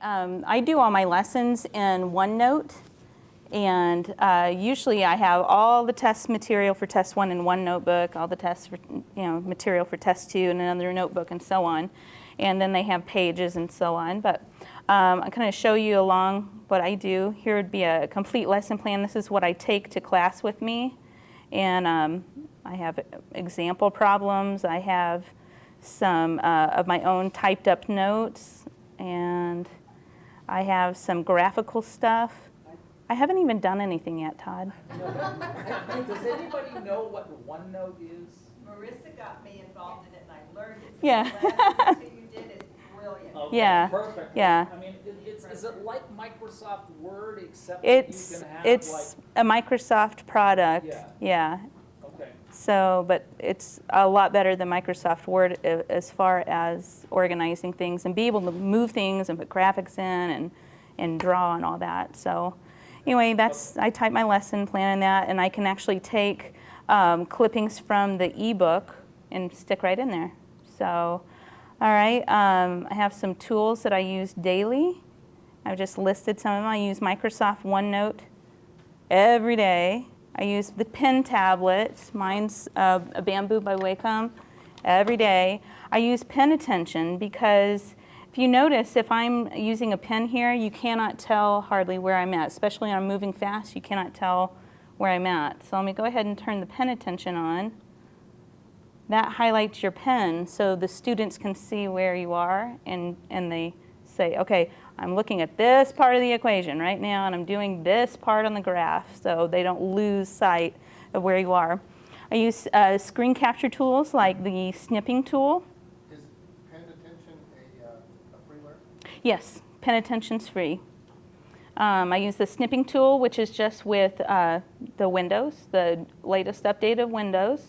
I do all my lessons in OneNote, and usually I have all the test material for test 1 in one notebook, all the tests for, material for test 2 in another notebook, and so on. And then they have pages and so on. But I'm going to show you along what I do. Here would be a complete lesson plan. This is what I take to class with me. And I have example problems. I have some of my own typed up notes, and I have some graphical stuff. I haven't even done anything yet, Todd. Does anybody know what OneNote is? Marissa got me involved in it, and I learned it. Yeah. The last thing you did is brilliant. Okay, Yeah. Perfect. Yeah. I mean, is it like Microsoft Word, except It's that you can have it's a Microsoft product. Yeah. Okay. So, but it's a lot better than Microsoft Word as far as organizing things and be able to move things and put graphics in and draw and all that. So anyway, I type my lesson plan in that, and I can actually take clippings from the ebook and stick right in there. So, all right, I have some tools that I use daily. I've just listed some of them. I use Microsoft OneNote every day. I use the pen tablet. Mine's a Bamboo by Wacom every day. I use pen attention because if you notice, if I'm using a pen here, you cannot tell hardly where I'm at, especially when I'm moving fast, you cannot tell where I'm at. So let me go ahead and turn the pen attention on. That highlights your pen so the students can see where you are, and they say, okay, I'm looking at this part of the equation right now, and I'm doing this part on the graph, so they don't lose sight of where you are. I use screen capture tools like the snipping tool. Is pen attention a freeware? Yes, pen attention's free. I use the snipping tool, which is just with the Windows, the latest update of Windows.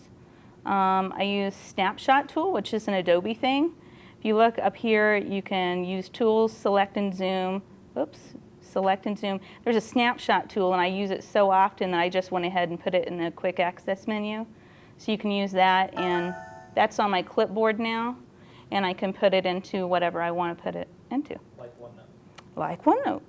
I use Snapshot Tool, which is an Adobe thing. If you look up here, you can use tools, select and zoom. Oops, select and zoom. There's a snapshot tool, and I use it so often that I just went ahead and put it in the quick access menu. So you can use that, and that's on my clipboard now, and I can put it into whatever I want to put it into. Like OneNote. Like OneNote.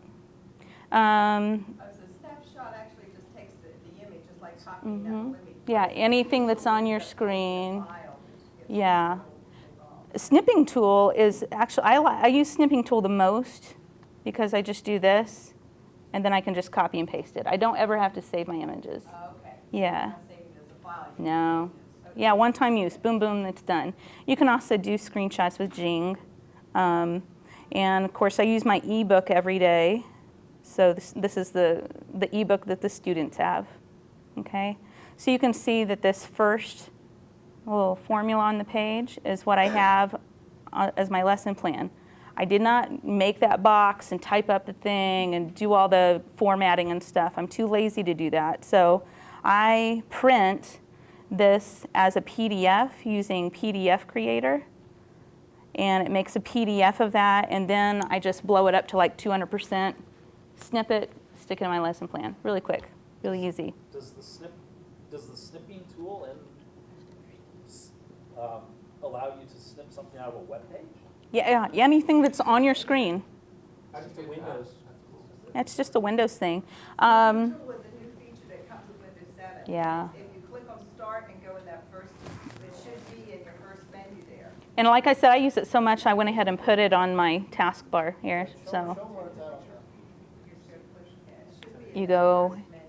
So snapshot actually just takes the image, just like copying that image. Yeah, anything that's on your screen. Yeah. Snipping tool is actually, I use snipping tool the most because I just do this, and then I can just copy and paste it. I don't ever have to save my images. Okay. Yeah. Not saving it as a file. No. Yeah, one-time use. Boom, boom, it's done. You can also do screenshots with Jing. And of course, I use my ebook every day. So this is the ebook that the students have. Okay. So you can see that this first little formula on the page is what I have as my lesson plan. I did not make that box and type up the thing and do all the formatting and stuff. I'm too lazy to do that. So I print this as a PDF using PDF Creator, and it makes a PDF of that, and then I just blow it up to like 200%, snip it, stick it in my lesson plan. Really quick, really easy. Does the snipping tool allow you to snip something out of a web page? Yeah, anything that's on your screen. I just do Windows. It's just a Windows thing. Snipping tool is a new feature that comes with Windows 7. Yeah. If you click on Start and go in that first, it should be in your first menu there. And like I said, I use it so much, I went ahead and put it on my taskbar here. Show So them where it's at on there. You're going to push it. It should be in you your go, first menu.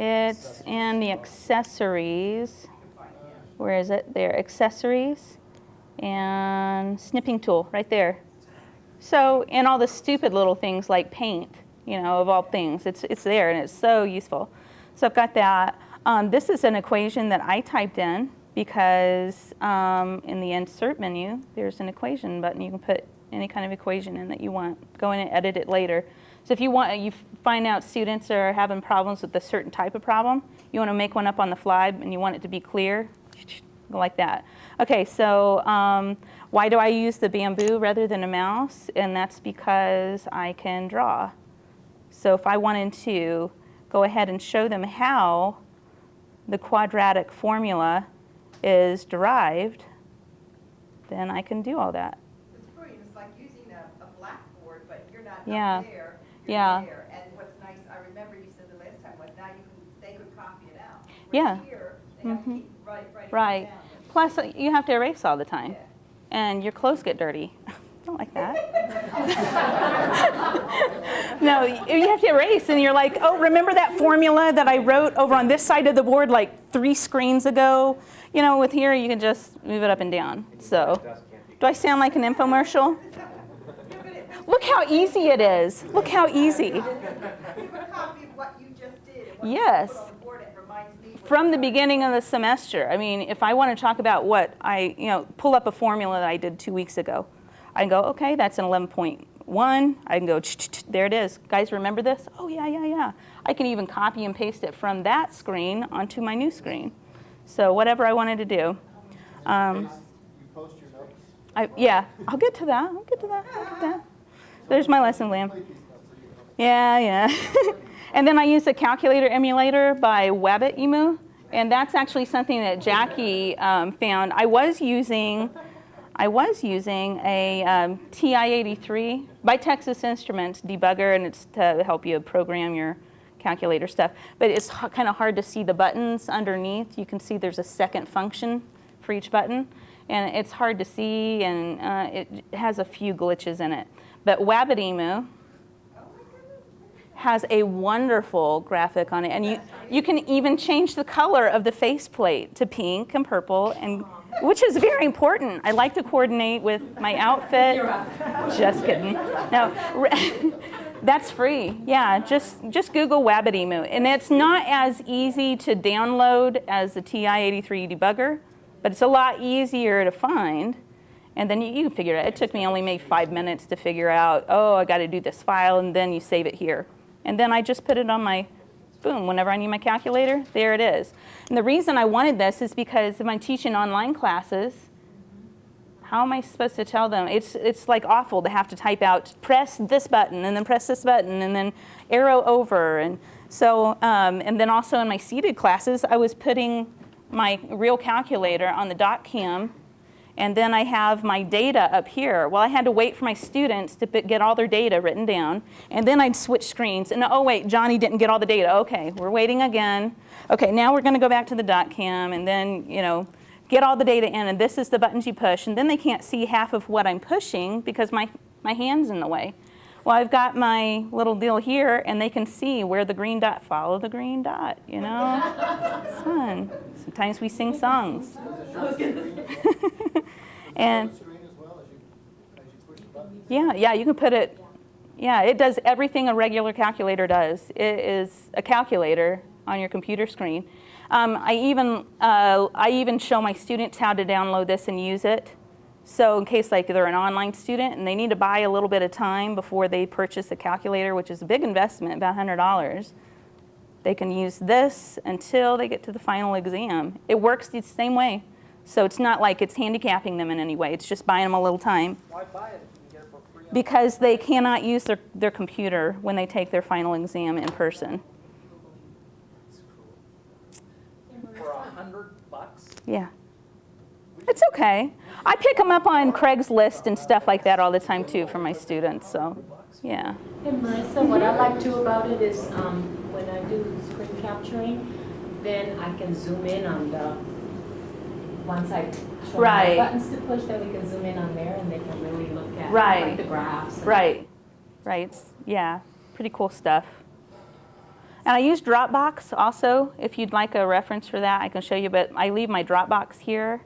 it's in the accessories. You can find it. Where is it? There, accessories and snipping tool right there. So, and all the stupid little things like paint, of all things, it's there, and it's so useful. So I've got that. This is an equation that I typed in because in the insert menu, there's an equation button. You can put any kind of equation in that you want. Go in and edit it later. So if you find out students are having problems with a certain type of problem, you want to make one up on the fly and you want it to be clear, go like that. Okay, so why do I use the Bamboo rather than a mouse? And that's because I can draw. So if I wanted to go ahead and show them how the quadratic formula is derived, then I can do all that. It's brilliant. It's like using a blackboard, but not Yeah. up there, you're Yeah. there. And what's nice, I remember you said the last time was now they could copy it out. Yeah. Whereas here, they have to keep writing Right. it down. Plus, you have to erase all the time. Yeah. And your clothes get dirty. Don't like that. No, you have to erase, and you're like, oh, remember that formula that I wrote over on this side of the board like 3 screens ago? You know, with here, you can just move it up and down. So, do I sound like an infomercial? Look how easy it is. Look how easy. Keep a copy of what you just did and what Yes. you put on the board. It reminds me. what From you the done. beginning of the semester. I mean, if I want to talk about what I, pull up a formula that I did 2 weeks ago, I can go, okay, that's an 11.1. I can go, there it is. Guys, remember this? Oh, yeah. I can even copy and paste it from that screen onto my new screen. So whatever I wanted to do. You post your notes. I'll get to that. There's my lesson plan. Complete these notes so you can- Yeah. And then I use the calculator emulator by WabbitEmu, and that's actually something that Jackie found. I was using a TI-83 by Texas Instruments debugger, and it's to help you program your calculator stuff. But it's kind of hard to see the buttons underneath. You can see there's a second function for each button, and it's hard to see, and it has a few glitches in it. But WabbitEmu has a wonderful graphic on it, and you can even change the color of the faceplate to pink and purple, and which is very important. I like to coordinate with my outfit. Just kidding. No, that's free. Yeah, just Google WabbitEmu, and it's not as easy to download as the TI-83 debugger, but it's a lot easier to find. And then you can figure it out. It took me only maybe 5 minutes to figure out, oh, I got to do this file, and then you save it here. And then I just put it on my, boom, whenever I need my calculator, there it is. And the reason I wanted this is because if I'm teaching online classes, how am I supposed to tell them? It's like awful to have to type out, press this button, and then press this button, and then arrow over. And so, and then also in my seated classes, I was putting my real calculator on the dot cam, and then I have my data up here. Well, I had to wait for my students to get all their data written down, and then I'd switch screens. And oh wait, Johnny didn't get all the data. Okay, we're waiting again. Okay, now we're going to go back to the dot cam, and then get all the data in. And this is the buttons you push. And then they can't see half of what I'm pushing because my hand's in the way. Well, I've got my little deal here, and they can see where the green dot. Follow the green dot. It's fun. Sometimes we sing songs. And Screen as well as you push the buttons. yeah, you can put it. Yeah, it does everything a regular calculator does. It is a calculator on your computer screen. I even show my students how to download this and use it. So in case like they're an online student and they need to buy a little bit of time before they purchase a calculator, which is a big investment, about $100, they can use this until they get to the final exam. It works the same way. So it's not like it's handicapping them in any way. It's just buying them a little time. Why buy it if you can get it for free? Because they cannot use their computer when they take their final exam in person. For $100? Yeah. It's okay. I pick them up on Craigslist and stuff like that all the time too for my students. So, yeah. Hey Marissa, what I like too about it is when I do screen capturing, then I can zoom in on once I show Right. them the buttons to push, then we can zoom in on there and they can really look at Right. like the graphs. and- Right. Yeah. Pretty cool stuff. And I use Dropbox also. If you'd like a reference for that, I can show you. But I leave my Dropbox here,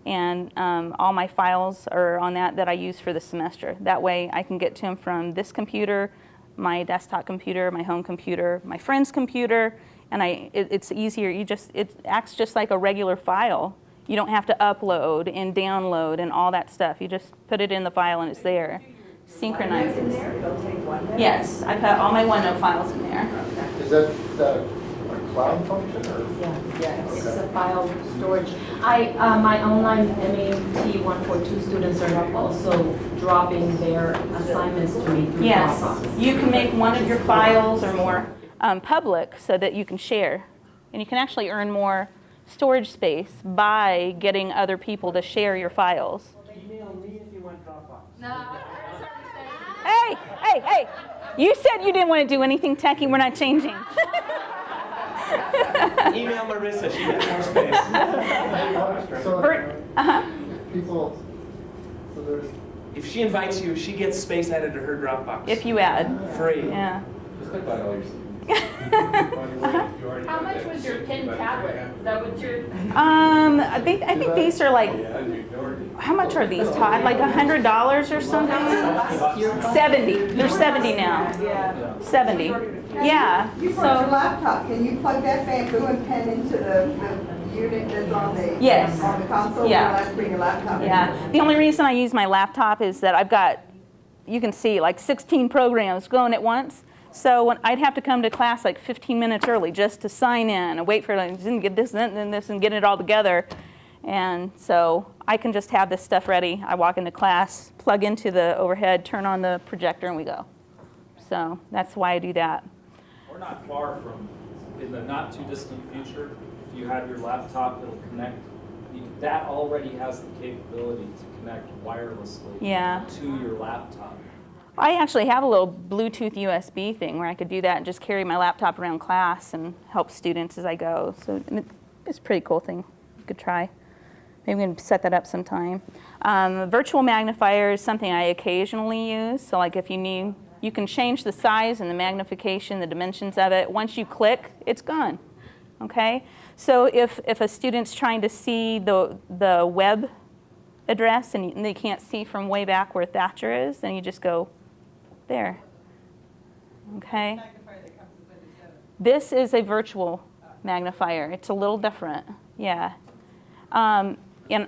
and all my files are on that I use for the semester. That way I can get to them from this computer, my desktop computer, my home computer, my friend's computer, and it's easier. It acts just like a regular file. You don't have to upload and download and all that stuff. You just put it in the file and it's there. Synchronizes. Yes, I put all my OneNote files in there. Is that the cloud function or? Yeah, it's a file storage. My online MAT 142 students are also dropping their assignments to me through Yes, Dropbox. you can make one of your files or more public so that you can share. And you can actually earn more storage space by getting other people to share your files. Email me if you want Dropbox. Hey! hey, hey, hey. You said you didn't want to do anything techie. We're not changing. Email Marissa, she gets more space. So Uh-huh. people, so there's, If she invites you, she gets space added to her Dropbox. If you add. Free. Yeah. Just like all your students. How much was your pen tablet? Is that what you're? I think these are like, how much are these, Todd? Like $100 or something? 70. They're 70 now. Yeah. 70. Yeah. You brought your laptop, can you plug that bamboo and pen into the unit that's on the Yes. on the console? Yeah. You'll have to bring your laptop in. Yeah. The only reason I use my laptop is that I've got, you can see, like 16 programs going at once. So when I'd have to come to class like 15 minutes early just to sign in and wait for it to get this and then this and get it all together. And so I can just have this stuff ready. I walk into class, plug into the overhead, turn on the projector, and we go. So that's why I do that. We're not far from, in the not too distant future, if you have your laptop, it'll connect. That already has the capability to connect wirelessly Yeah. to your laptop. I actually have a little Bluetooth USB thing where I could do that and just carry my laptop around class and help students as I go. So it's a pretty cool thing you could try. Maybe we can set that up sometime. Virtual magnifier is something I occasionally use. So like if you need, you can change the size and the magnification, the dimensions of it. Once you click, it's gone. Okay? So if a student's trying to see the web address and they can't see from way back where Thatcher is, then you just go there. Okay? This is a virtual magnifier. It's a little different. Yeah. And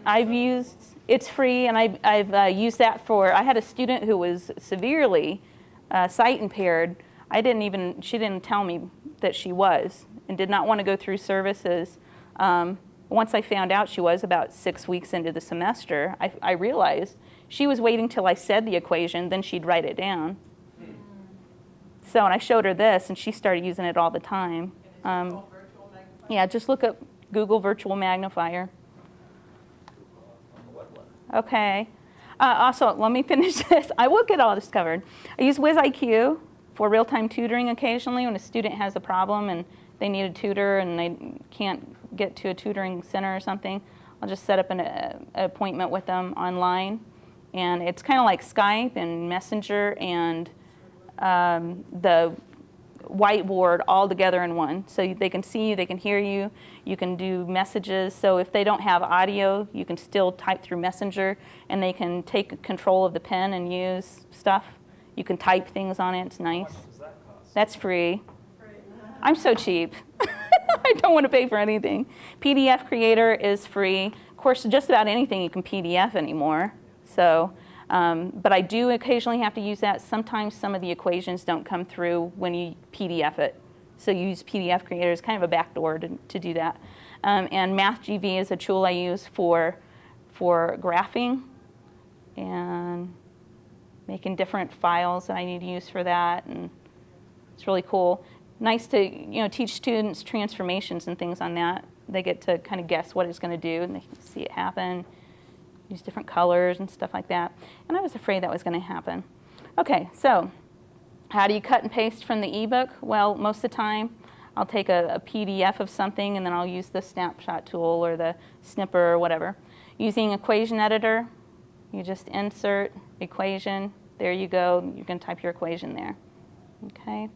I've used, it's free, and I've used that for, I had a student who was severely sight impaired. She didn't tell me that she was and did not want to go through services. Once I found out she was about 6 weeks into the semester, I realized she was waiting till I said the equation, then she'd write it down. So, and I showed her this, and she started using it all the time. Yeah, just look up Google Virtual Magnifier. Okay. Also, let me finish this. I will get all this covered. I use WizIQ for real-time tutoring occasionally when a student has a problem and they need a tutor and they can't get to a tutoring center or something. I'll just set up an appointment with them online. And it's kind of like Skype and Messenger and the Whiteboard all together in one. So they can see you, they can hear you, you can do messages. So if they don't have audio, you can still type through Messenger and they can take control of the pen and use stuff. You can type things on it, it's nice. How much does that cost? That's free. I'm so cheap. I don't want to pay for anything. PDF Creator is free. Of course, just about anything you can PDF anymore. So, but I do occasionally have to use that. Sometimes some of the equations don't come through when you PDF it. So you use PDF Creator as kind of a backdoor to do that. And MathGV is a tool I use for graphing and making different files that I need to use for that. And it's really cool. Nice to teach students transformations and things on that. They get to kind of guess what it's going to do, and they can see it happen. Use different colors and stuff like that. And I was afraid that was going to happen. Okay, so how do you cut and paste from the ebook? Well, most of the time, I'll take a PDF of something, and then I'll use the Snapshot Tool or the Snipper or whatever. Using Equation Editor, you just insert equation. There you go. You can type your equation there. Okay.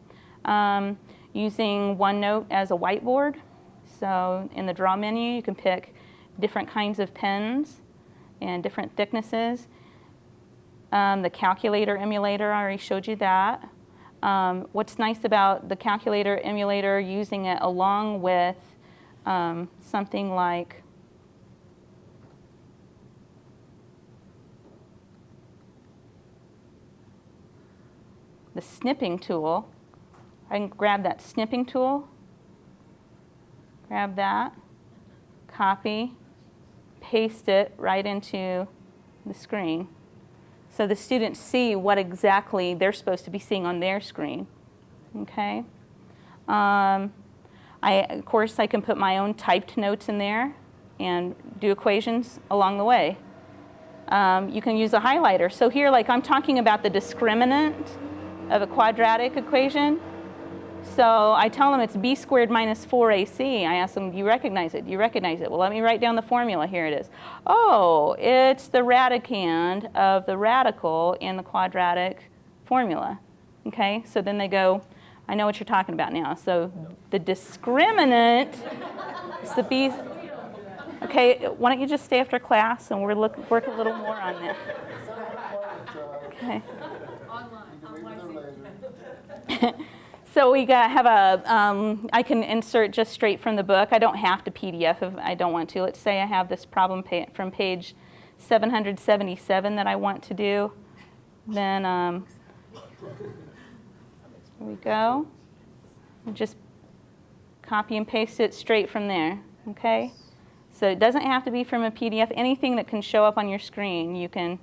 Using OneNote as a whiteboard. So in the draw menu, you can pick different kinds of pens and different thicknesses. The calculator emulator, I already showed you that. What's nice about the calculator emulator, using it along with something like the snipping tool. I can grab that snipping tool, grab that, copy, paste it right into the screen. So the students see what exactly they're supposed to be seeing on their screen. Okay. Of course, I can put my own typed notes in there and do equations along the way. you can use a highlighter. So here, like I'm talking about the discriminant of a quadratic equation. So I tell them it's b squared minus 4ac. I ask them, do you recognize it? Do you recognize it? Well, let me write down the formula. Here it is. Oh, it's the radicand of the radical in the quadratic formula. Okay, so then they go, I know what you're talking about now. So the discriminant is the b. Okay, why don't you just stay after class and we'll work a little more on that. Okay. So we have I can insert just straight from the book. I don't have to PDF if I don't want to. Let's say I have this problem from page 777 that I want to do. Then here we go. And just copy and paste it straight from there, okay? So it doesn't have to be from a PDF. Anything that can show up on your screen, you can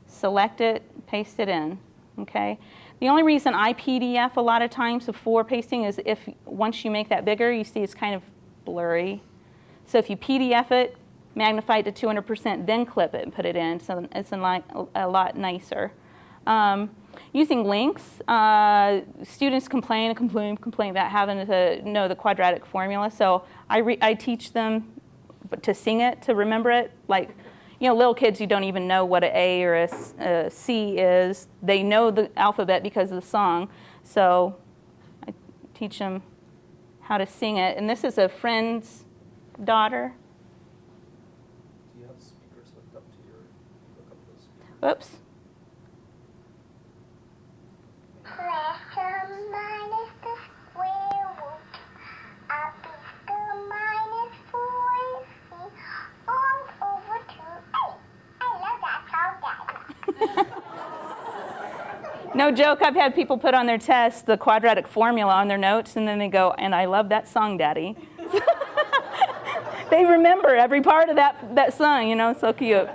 select it, paste it in, okay? The only reason I PDF a lot of times before pasting is if once you make that bigger, you see it's kind of blurry. So if you PDF it, magnify it to 200%, then clip it and put it in, so it's a lot nicer. Using links, students complain about having to know the quadratic formula. So I teach them to sing it, to remember it. Like, you know, little kids who don't even know what an A or a C is, they know the alphabet because of the song. So I teach them how to sing it. And this is a friend's daughter. Do you have speakers hooked up to your, hook up those speakers? Oops. Pressure minus the square root of b squared minus 4ac all over 2a. I love that song, Daddy. No joke, I've had people put on their tests the quadratic formula on their notes, and then they go, and I love that song, Daddy. They remember every part of that song, you know, so cute.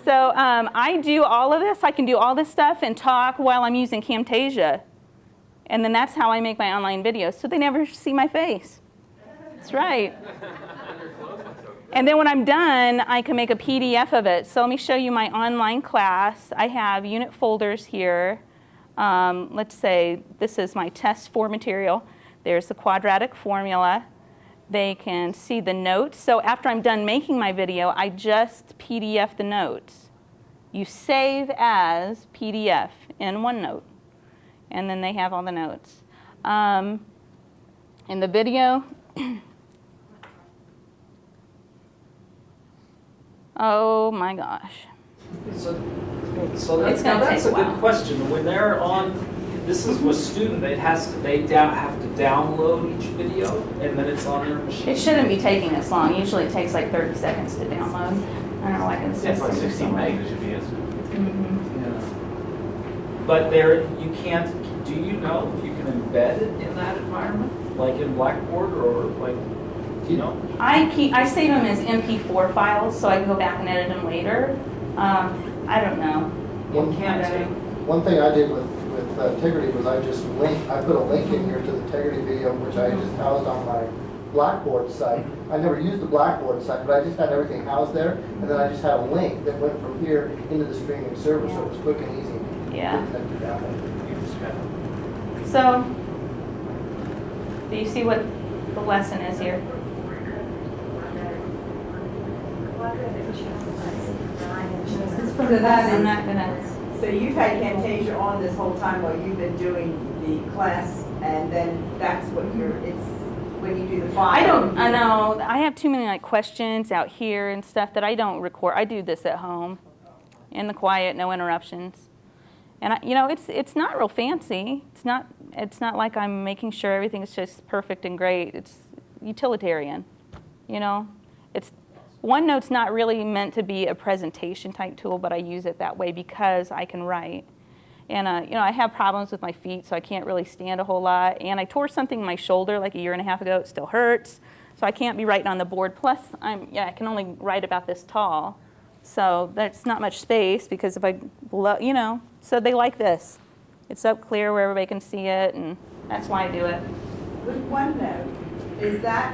So I do all of this. I can do all this stuff and talk while I'm using Camtasia. And then that's how I make my online videos, so they never see my face. That's right. And then when I'm done, I can make a PDF of it. So let me show you my online class. I have unit folders here. Let's say this is my test 4 material. There's the quadratic formula. They can see the notes. So after I'm done making my video, I just PDF the notes. You save as PDF in OneNote. And then they have all the notes. In the video, oh my gosh. So It's that's, gonna now that's a take a good while. question. When they're on, this is with student, they have to download each video, and then it's on their machine. It shouldn't be taking this long. Usually it takes like 30 seconds to download. I don't know why it's It's like 16 somewhere. meg, it should be instant. But there, you can't, do you know if you can embed it in that environment? Like in Blackboard or like, you know? I save them as MP4 files so I can go back and edit them later. I don't know. You can't take, One thing I did with Integrity was I put a link in here to the Integrity video, which I just housed on my Blackboard site. I never used the Blackboard site, but I just had everything housed there, and then I just had a link that went from here into the streaming server, so it was quick and easy. Yeah. to download. So, do you see what the lesson is here? So that I'm is, not gonna. so you've had Camtasia on this whole time while you've been doing the class, and then that's what it's when you do the file. I know. I have too many like questions out here and stuff that I don't record. I do this at home, in the quiet, no interruptions. And you know, it's not real fancy. It's not like I'm making sure everything is just perfect and great. It's utilitarian, you know. OneNote's not really meant to be a presentation type tool, but I use it that way because I can write. And you know, I have problems with my feet, so I can't really stand a whole lot. And I tore something in my shoulder like a year and a half ago. It still hurts, so I can't be writing on the board. Plus, I can only write about this tall, so there's not much space because if you know, so they like this. It's up clear where everybody can see it, and that's why I do it. With OneNote, is that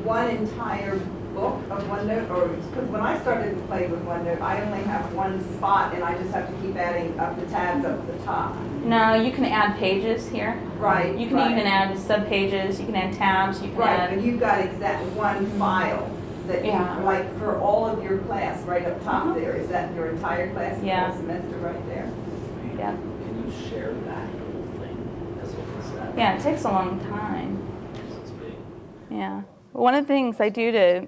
one entire book of OneNote, or, because when I started to play with OneNote, I only have one spot and I just have to keep adding up the tabs up at the top. No, you can add pages here. Right. You can right. even add subpages, you can add tabs, you can Right, add... but you've got exact one file that you, Yeah. like for all of your class, right up top there. Is that your entire class for Yeah. the semester right there? Yeah. Can you share that whole thing as well as that? Yeah, it takes a long time. It's big. Yeah. One of the things I do to,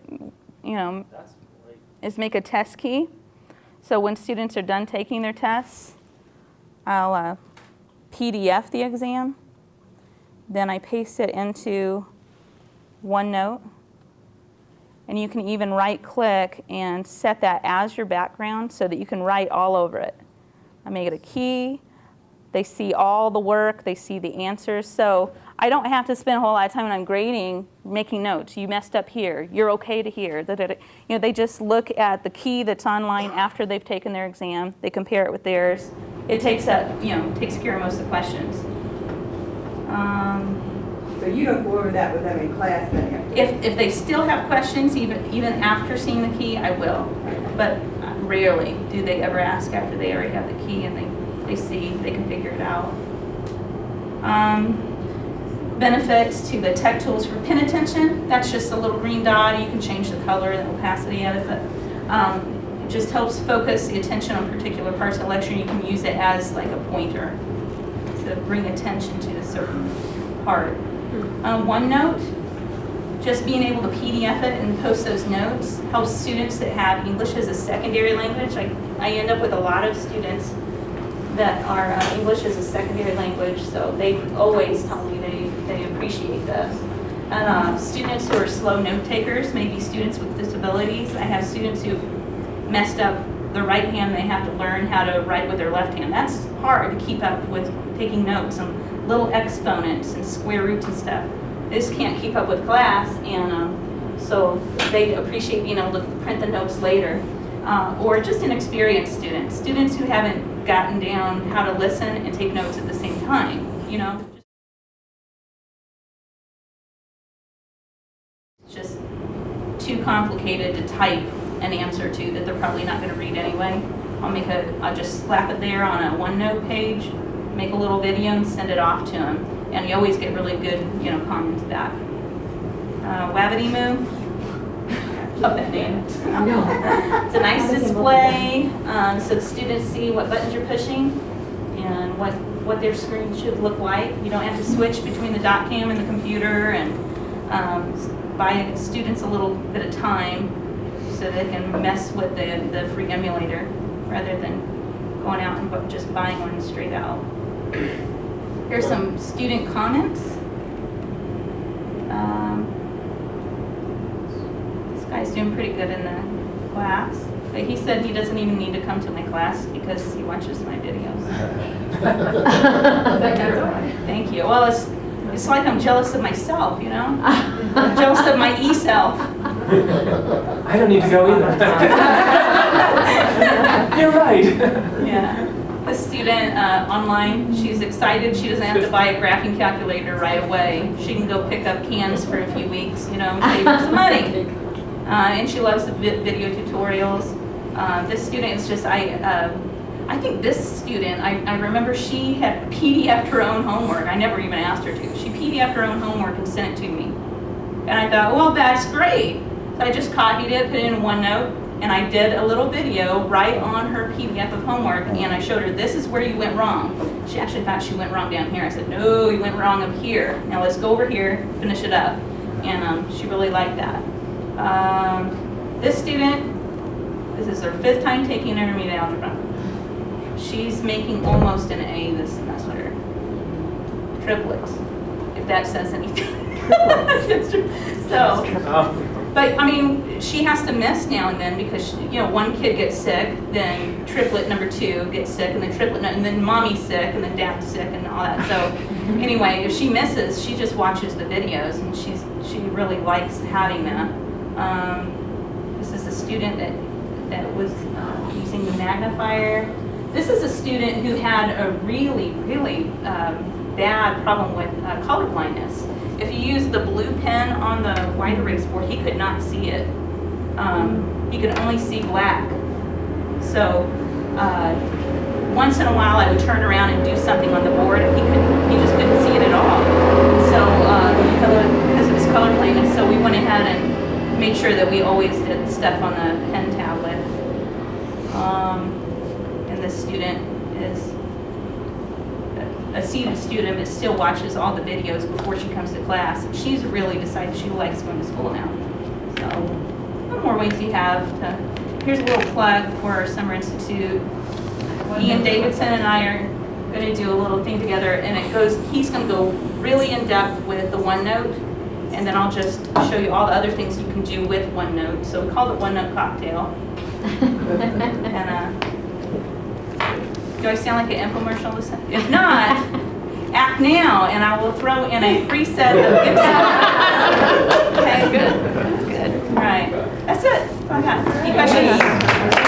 That's great. is make a test key. So when students are done taking their tests, I'll PDF the exam. Then I paste it into OneNote. And you can even right-click and set that as your background so that you can write all over it. I make it a key. They see all the work. They see the answers. So I don't have to spend a whole lot of time when I'm grading making notes. You messed up here. You're okay to here. They just look at the key that's online after they've taken their exam. They compare it with theirs. It takes care of most of the questions. So you don't go over that with them in class then? If they still have questions, even after seeing the key, I will. But rarely do they ever ask after they already have the key and they see, they can figure it out. Benefits to the tech tools for pen attention. That's just a little green dot. You can change the color and the opacity of it. It just helps focus the attention on particular parts of the lecture. You can use it as like a pointer to bring attention to a certain part. OneNote, just being able to PDF it and post those notes helps students that have English as a secondary language. I end up with a lot of students that are English as a secondary language, so they always tell me they appreciate this. And students who are slow note takers, maybe students with disabilities. I have students who've messed up their right hand, they have to learn how to write with their left hand. That's hard to keep up with taking notes and little exponents and square roots and stuff. They just can't keep up with class, and so they appreciate being able to print the notes later. Or just inexperienced students who haven't gotten down how to listen and take notes at the same time, It's just too complicated to type an answer to that they're probably not going to read anyway. I'll just slap it there on a OneNote page, make a little video and send it off to them. And you always get really good, comments back. Wabbity-moo. Love that name. It's a nice display, so the students see what buttons you're pushing and what their screen should look like. You don't have to switch between the dot cam and the computer, and buy students a little bit of time so they can mess with the free emulator rather than going out and just buying one straight out. Here's some student comments. This guy's doing pretty good in the class, but he said he doesn't even need to come to my class because he watches my videos. Thank you. Well, it's like I'm jealous of myself, I'm jealous of my e-self. I don't need to go either. You're right. Yeah. A student online, she's excited she doesn't have to buy a graphing calculator right away. She can go pick up cans for a few weeks, save her some money. And she loves the video tutorials. This student is just, I think this student, I remember she had PDF'd her own homework. I never even asked her to. She PDF'd her own homework and sent it to me. And I thought, well, that's great. So I just copied it, put it in OneNote, and I did a little video right on her PDF of homework, and I showed her, this is where you went wrong. She actually thought she went wrong down here. I said, no, you went wrong up here. Now let's go over here, finish it up. And she really liked that. This student, this is her 5th time taking intermediate algebra. She's making almost an A this semester. Triplets, if that says anything. So, but she has to miss now and then because one kid gets sick, then triplet number 2 gets sick, and then triplet, and then mommy's sick, and then dad's sick, and all that. So anyway, if she misses, she just watches the videos, and she really likes having that. This is a student that was using the Magnifier. This is a student who had a really, really bad problem with color blindness. If you use the blue pen on the white erase board, he could not see it. you could only see black. So once in a while I would turn around and do something on the board and he just couldn't see it at all. So because of his color blindness, so we went ahead and made sure that we always did stuff on the pen tablet. And this student is a seated student, but still watches all the videos before she comes to class. She's really decided she likes going to school now. So, what more ways do you have to, here's a little plug for our Summer Institute. Ian Davidson and I are going to do a little thing together, and he's going to go really in depth with the OneNote, and then I'll just show you all the other things you can do with OneNote. So we call it OneNote Cocktail. And do I sound like an infomercial? If not, act now, and I will throw in a free set of gifts. Okay, good. That's good. All right. That's it. That's all I got. Any questions?